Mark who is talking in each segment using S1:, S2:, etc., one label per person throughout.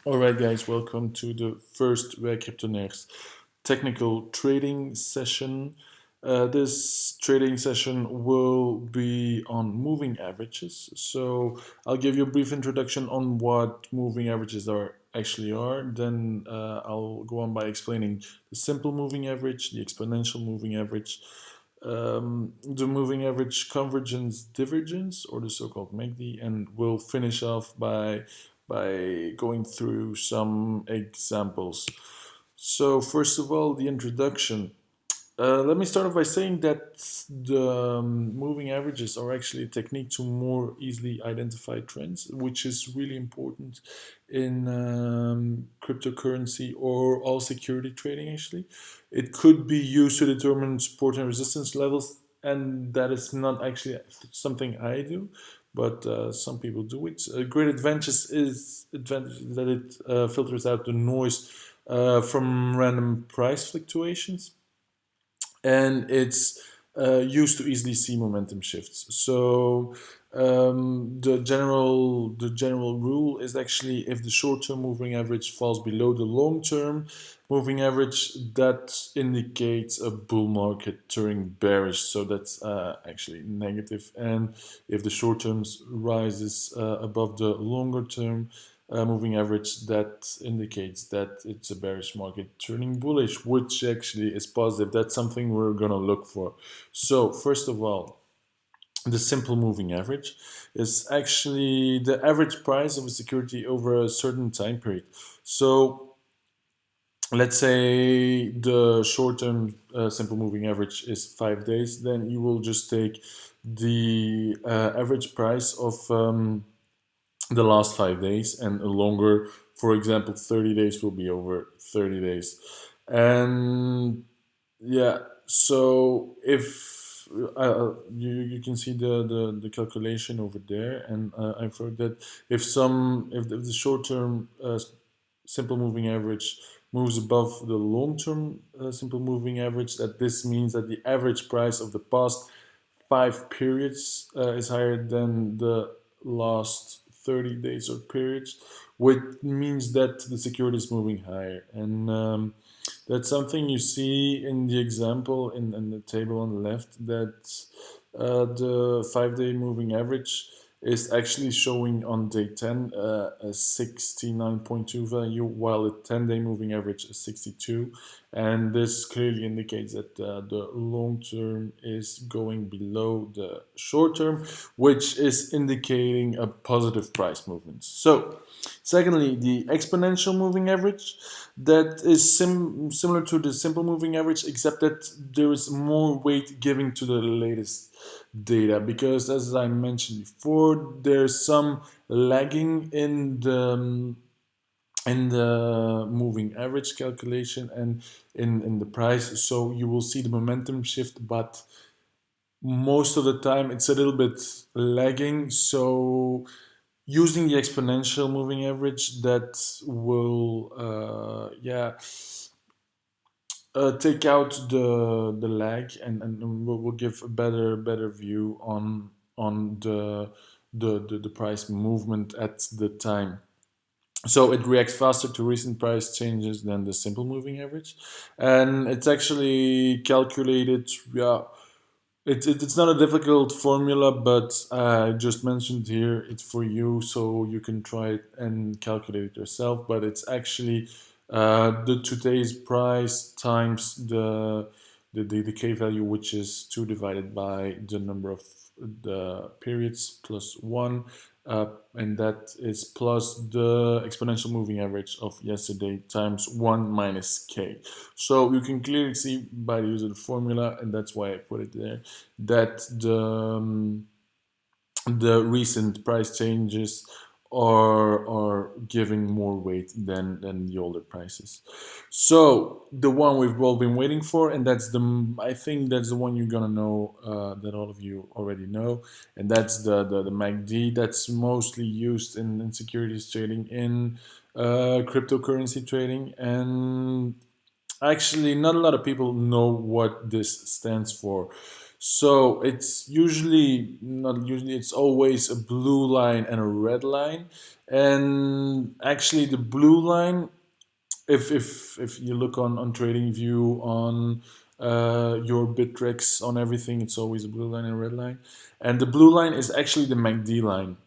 S1: Alright guys, welcome to the first Wij Cryptonairs technical trading session. This trading session will be on moving averages. So I'll give you a brief introduction on what moving averages are. Then I'll go on by explaining the simple moving average, the exponential moving average, the moving average convergence divergence, or the so-called MACD, and we'll finish off by going through some examples. So first of all, the introduction. Let me start off by saying that the moving averages are actually a technique to more easily identify trends, which is really important in cryptocurrency or all security trading, actually. It could be used to determine support and resistance levels, and that is not actually something I do, but some people do it. A great advantage that it filters out the noise from random price fluctuations, and it's used to easily see momentum shifts. So the general rule is actually if the short-term moving average falls below the long-term moving average, that indicates a bull market turning bearish. So that's actually negative. And if the short-term rises above the longer-term moving average, that indicates that it's a bearish market turning bullish, which actually is positive. That's something we're gonna look for. So first of all, the simple moving average is actually the average price of a security over a certain time period. So let's say the short-term simple moving average is 5 days, then you will just take the average price of the last 5 days, and a longer, for example, 30 days will be over 30 days. And yeah, so if you can see the calculation over there, and I've heard that if the short term simple moving average moves above the long term simple moving average, that this means that the average price of the past 5 periods is higher than the last 30 days or periods, which means that the security is moving higher. And that's something you see in the example in the table on the left, that the 5 day moving average is actually showing on day 10 a 69.2 value, while the 10-day moving average is 62. And this clearly indicates that the long term is going below the short term, which is indicating a positive price movement. So, secondly, the exponential moving average, that is similar to the simple moving average, except that there is more weight given to the latest data, because as I mentioned before, there's some lagging in the moving average calculation and in the price. So you will see the momentum shift, but most of the time it's a little bit lagging. So using the exponential moving average, that will take out the lag, and will give a better view on the price movement at the time. So it reacts faster to recent price changes than the simple moving average, and it's actually calculated. Yeah, it's not a difficult formula, but I just mentioned here it's for you, so you can try it and calculate it yourself. But it's actually the today's price times the k value, which is 2 divided by the number of the periods plus 1, and that is plus the exponential moving average of yesterday times 1 minus k. So you can clearly see by the use of the formula, and that's why I put it there, that the recent price changes are giving more weight than the older prices. So the one we've all been waiting for, and I think that's the one you're gonna know, that all of you already know, and that's the MACD. That's mostly used in securities trading, in cryptocurrency trading, and actually not a lot of people know what this stands for. So it's usually not usually it's always a blue line and a red line. And actually the blue line, if you look on TradingView, on your Bittrex, on everything, it's always a blue line and a red line. And the blue line is actually the MACD line.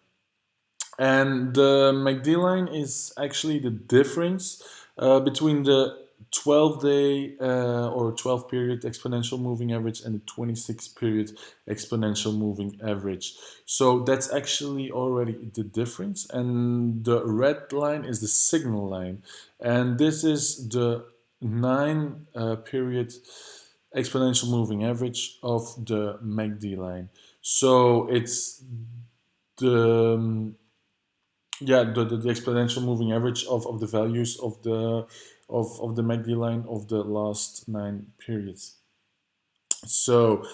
S1: And the MACD line is actually the difference between the 12-day or 12 period exponential moving average and the 26 period exponential moving average. So that's actually already the difference. And the red line is the signal line. And this is the 9 period exponential moving average of the MACD line. So it's the the exponential moving average of the values of the MACD line of the last 9 periods. So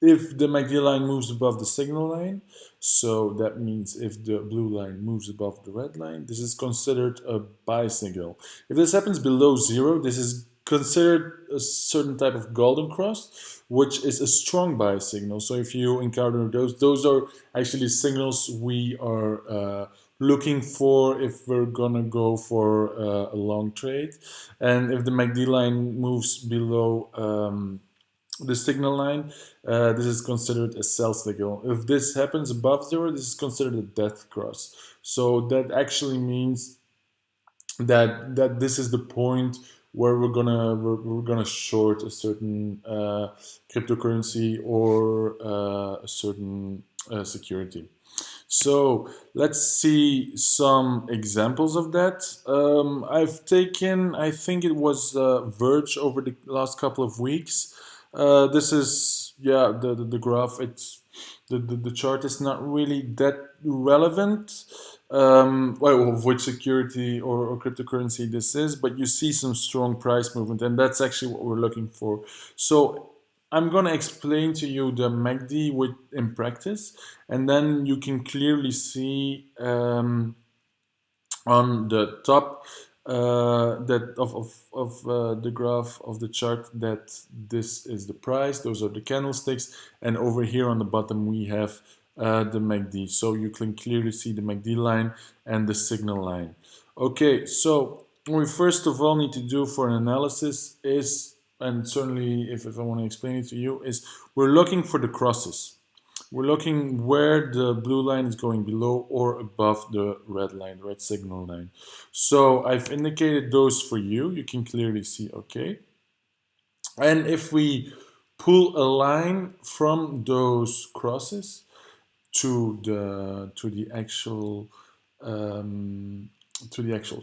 S1: if the MACD line moves above the signal line, so that means if the blue line moves above the red line, this is considered a buy signal. If this happens below zero, this is considered a certain type of golden cross, which is a strong buy signal. So if you encounter those are actually signals we are looking for if we're gonna go for a long trade. And if the MACD line moves below the signal line, this is considered a sell signal. If this happens above zero, this is considered a death cross. So that actually means that this is the point where we're gonna short a certain cryptocurrency or a certain security. So let's see some examples of that. I've taken, I think it was Verge over the last couple of weeks. This is, yeah, the graph. It's the chart is not really that relevant. Well, of which security or cryptocurrency this is, but you see some strong price movement, and that's actually what we're looking for. So I'm gonna explain to you the MACD with in practice, and then you can clearly see on the top that of the graph of the chart that this is the price, those are the candlesticks, and over here on the bottom we have the MACD. So you can clearly see the MACD line and the signal line. Okay, so what we first of all need to do for an analysis is, and certainly if I want to explain it to you, is we're looking for the crosses. We're looking where the blue line is going below or above the red line, red signal line. So I've indicated those for you. You can clearly see, okay. And if we pull a line from those crosses to the actual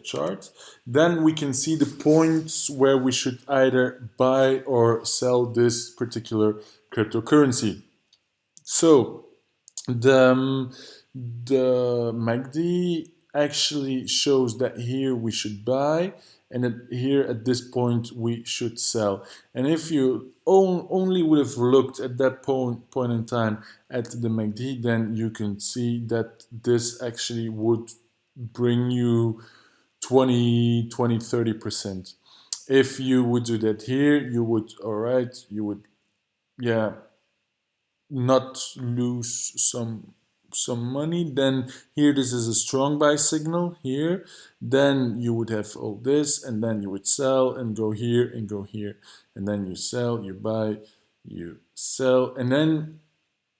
S1: chart, then we can see the points where we should either buy or sell this particular cryptocurrency. So the the MACD actually shows that here we should buy, and that here at this point we should sell. And if you only would have looked at that point in time at the MACD, then you can see that this actually would bring you 30%. If you would do that here, you would, all right, you would, yeah, not lose some money. Then here this is a strong buy signal here, then you would have all this, and then you would sell and go here and go here, and then you sell, you buy, you sell, and then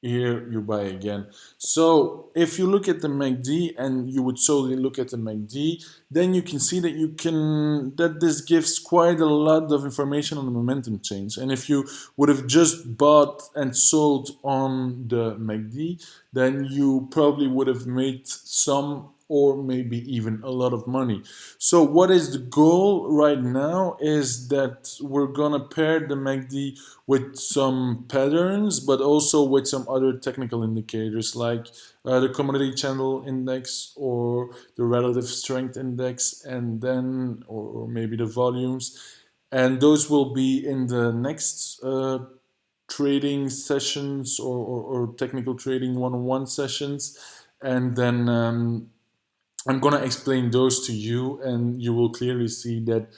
S1: here you buy again. So if you look at the MACD and you would solely look at the MACD, then you can see that this gives quite a lot of information on the momentum change. And if you would have just bought and sold on the MACD, then you probably would have made some or maybe even a lot of money. So what is the goal right now is that we're gonna pair the MACD with some patterns, but also with some other technical indicators like the commodity channel index or the relative strength index, and then or maybe the volumes, and those will be in the next trading sessions or technical trading one-on-one sessions, and then I'm gonna explain those to you, and you will clearly see that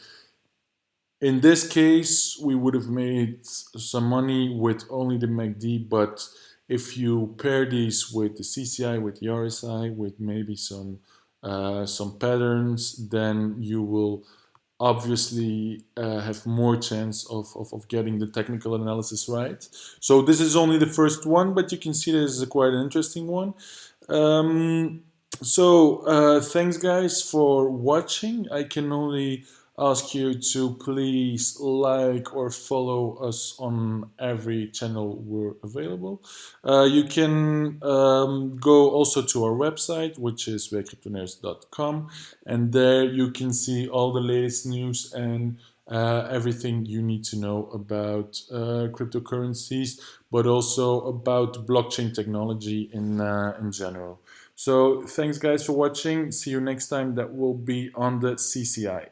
S1: In this case, we would have made some money with only the MACD, but if you pair these with the CCI, with the RSI, with maybe some patterns, then you will obviously have more chance of getting the technical analysis right. So this is only the first one, but you can see this is quite an interesting one. Um, Thanks guys for watching. I can only ask you to please like or follow us on every channel we're available. You can go also to our website, which is waycryptonairs.com, and there you can see all the latest news and everything you need to know about cryptocurrencies, but also about blockchain technology in general. So thanks guys for watching. See you next time. That will be on the CCI.